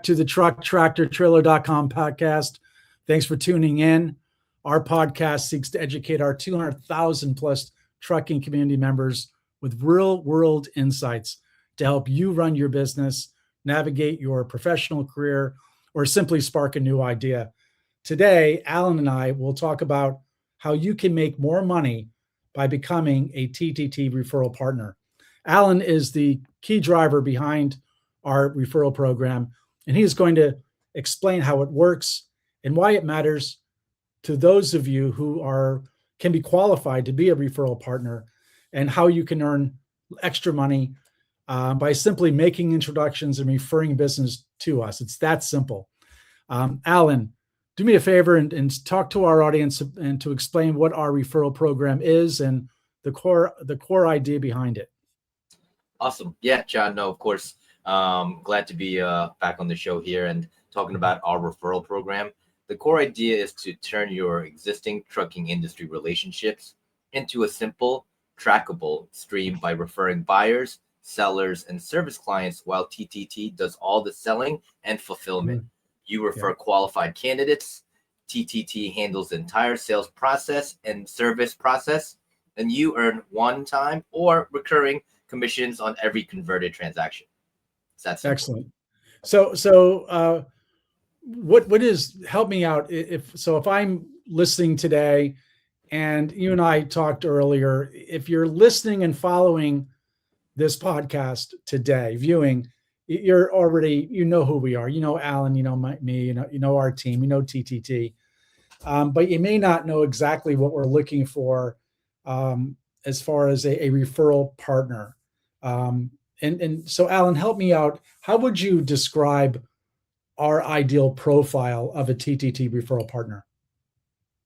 to the trucktractortrailer.com podcast. Thanks for tuning in. Our podcast seeks to educate our 200,000 plus trucking community members with real world insights to help you run your business, navigate your professional career, or simply spark a new idea. Today, Alan and I will talk about how you can make more money by becoming a TTT referral partner. Alan is the key driver behind our referral program, and he is going to explain how it works and why it matters to those of you who can be qualified to be a referral partner, and how you can earn extra money by simply making introductions and referring business to us. It's that simple. Alan, do me a favor and talk to our audience and to explain what our referral program is and the core idea behind it. Awesome. Yeah, John, no, of course. Glad to be back on the show here and talking about our referral program. The core idea is to turn your existing trucking industry relationships into a simple, trackable stream by referring buyers, sellers, and service clients, while TTT does all the selling and fulfillment. Mm-hmm. You refer qualified candidates, TTT handles the entire sales process and service process, and you earn one-time or recurring commissions on every converted transaction. That's excellent. So what is, help me out if I'm listening today, and you and I talked earlier, if you're listening and following this podcast today, viewing, you're already, you know who we are. You know Alan, you know me, you know our team, you know TTT, but you may not know exactly what we're looking for as far as a referral partner. And so Alan, help me out. How would you describe our ideal profile of a TTT referral partner?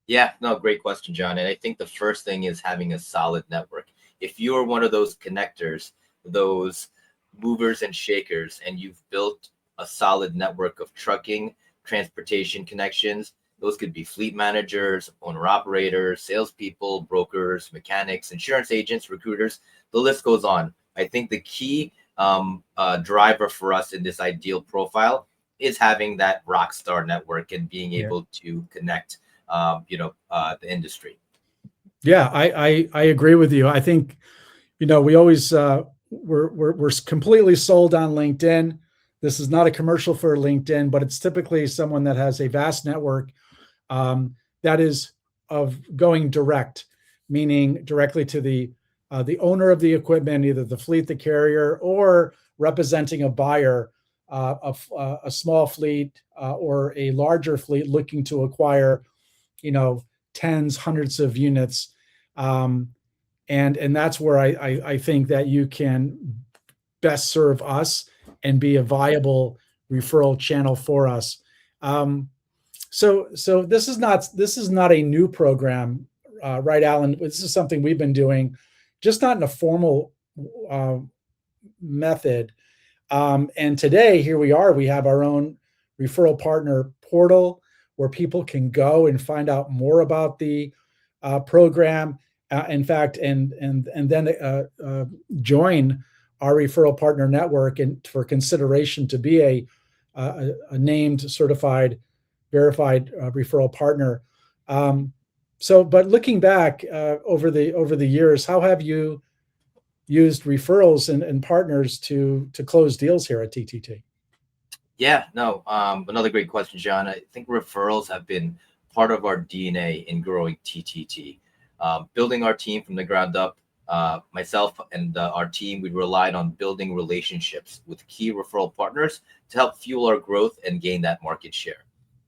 Yeah, no, great question, John. And I think the first thing is having a solid network. If you are one of those connectors, those movers and shakers, and you've built a solid network of trucking, transportation connections, those could be fleet managers, owner operators, salespeople, brokers, mechanics, insurance agents, recruiters, the list goes on. I think the key driver for us in this ideal profile is having that rock star network and being able to connect, the industry. Yeah, I agree with you. I think, we always, we're completely sold on LinkedIn. This is not a commercial for LinkedIn, but it's typically someone that has a vast network that is of going direct, meaning directly to the owner of the equipment, either the fleet, the carrier, or representing a buyer of a small fleet or a larger fleet looking to acquire, tens, hundreds of units. And that's where I think that you can best serve us and be a viable referral channel for us. So this is not a new program, right, Alan? This is something we've been doing, just not in a formal method. And today, here we are. We have our own referral partner portal where people can go and find out more about the program. In fact, and then join our referral partner network and for consideration to be a named, certified, verified referral partner. But looking back over the years, how have you used referrals and partners to close deals here at TTT? Yeah, no, another great question, John. I think referrals have been part of our DNA in growing TTT. Building our team from the ground up, myself and our team, we relied on building relationships with key referral partners to help fuel our growth and gain that market share.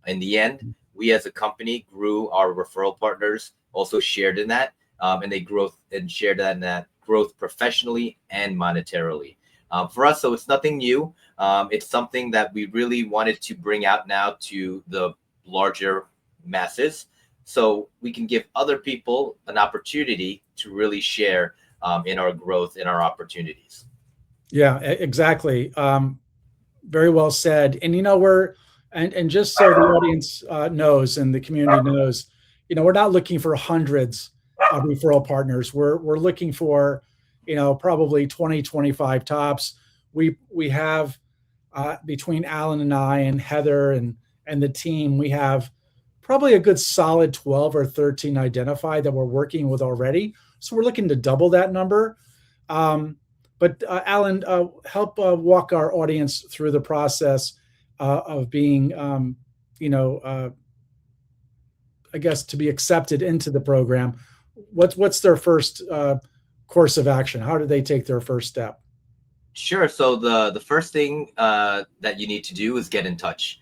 In the end, we as a company grew our referral partners, also shared in that, and they shared in that growth professionally and monetarily. For us, so it's nothing new. It's something that we really wanted to bring out now to the larger masses, so we can give other people an opportunity to really share in our growth, in our opportunities. Yeah, exactly. Very well said. And and just so the audience knows and the community knows, we're not looking for hundreds of referral partners. We're looking for, probably 20, 25 tops. We have between Alan and I and Heather and the team, we have probably a good solid 12 or 13 identified that we're working with already. So we're looking to double that number. But Alan, help walk our audience through the process of being, I guess, to be accepted into the program. What's their first course of action? How do they take their first step? Sure. So the first thing that you need to do is get in touch.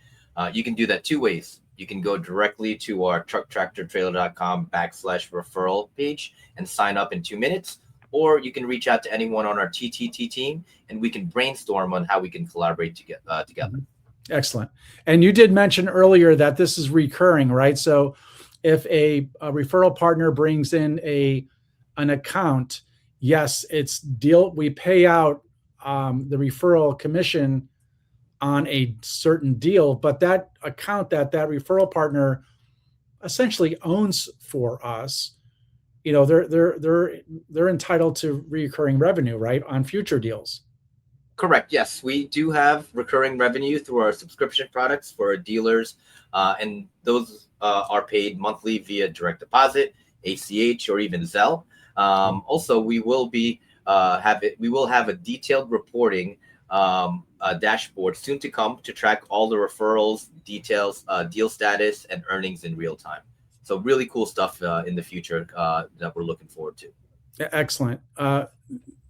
You can do that two ways. You can go directly to our trucktractortrailer.com/referral page and sign up in 2 minutes, or you can reach out to anyone on our TTT team and we can brainstorm on how we can collaborate together. Excellent. And you did mention earlier that this is recurring, right? So if a referral partner brings in an account, yes, it's deal. We pay out the referral commission on a certain deal, but that account that referral partner essentially owns for us, they're entitled to recurring revenue, right, on future deals. Correct. Yes, we do have recurring revenue through our subscription products for our dealers, and those are paid monthly via direct deposit, ACH, or even Zelle. Also, we will have a detailed reporting dashboard soon to come to track all the referrals, details, deal status, and earnings in real time. So really cool stuff in the future that we're looking forward to. Excellent.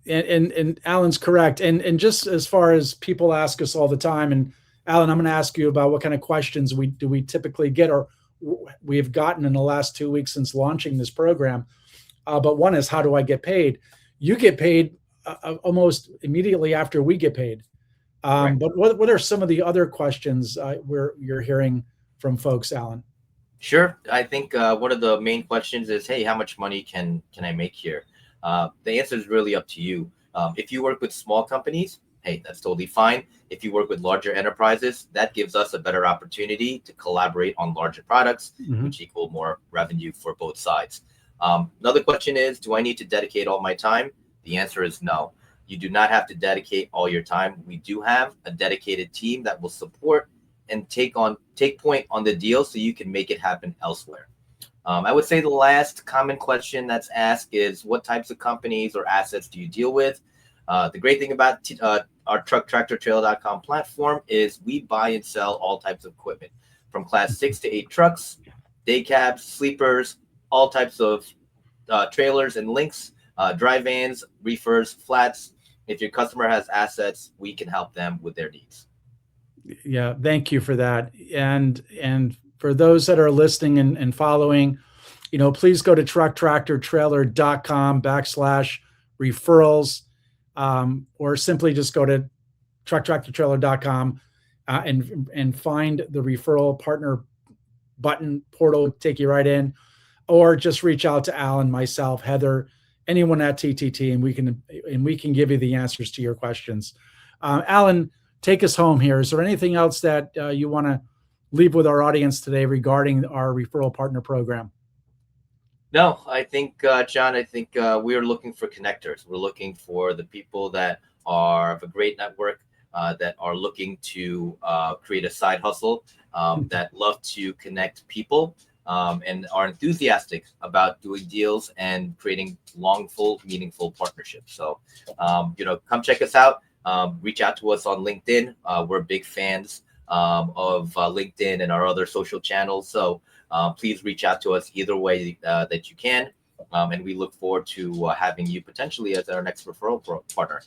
And Alan's correct. And just as far as people ask us all the time, and Alan, I'm going to ask you about what kind of questions we typically get or we have gotten in the last 2 weeks since launching this program. But one is, how do I get paid? You get paid almost immediately after we get paid. Right. But what are some of the other questions you're hearing from folks, Alan? Sure. I think one of the main questions is, hey, how much money can I make here? The answer is really up to you. If you work with small companies, hey, that's totally fine. If you work with larger enterprises, that gives us a better opportunity to collaborate on larger products, which equal more revenue for both sides. Another question is, do I need to dedicate all my time? The answer is no. You do not have to dedicate all your time. We do have a dedicated team that will support and take point on the deal so you can make it happen elsewhere. I would say the last common question that's asked is, what types of companies or assets do you deal with? The great thing about our trucktractortrailer.com platform is we buy and sell all types of equipment, from class 6 to 8 trucks, day cabs, sleepers, all types of trailers and links, dry vans, reefers, flats. If your customer has assets, we can help them with their needs. Yeah, thank you for that. And for those that are listening and following, please go to trucktractortrailer.com/referrals, or simply just go to trucktractortrailer.com and find the referral partner button portal, take you right in, or just reach out to Alan, myself, Heather, anyone at TTT, and we can give you the answers to your questions. Alan, take us home here. Is there anything else that you want to leave with our audience today regarding our referral partner program? No, I think, John, we are looking for connectors. We're looking for the people that have a great network, that are looking to create a side hustle, that love to connect people, and are enthusiastic about doing deals and creating full, meaningful partnerships. So, come check us out. Reach out to us on LinkedIn. We're big fans of LinkedIn and our other social channels. So please reach out to us either way that you can. And we look forward to having you potentially as our next referral partner.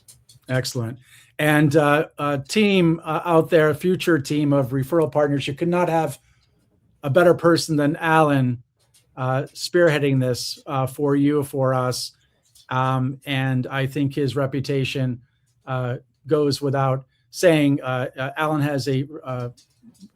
Excellent. And a team out there, future team of referral partners, you could not have a better person than Alan spearheading this for us. And I think his reputation goes without saying. Alan has an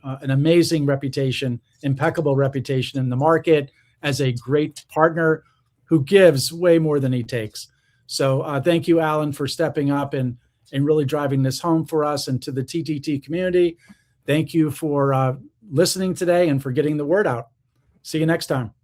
amazing reputation, impeccable reputation in the market as a great partner who gives way more than he takes. So thank you, Alan, for stepping up and really driving this home for us and to the TTT community. Thank you for listening today and for getting the word out. See you next time.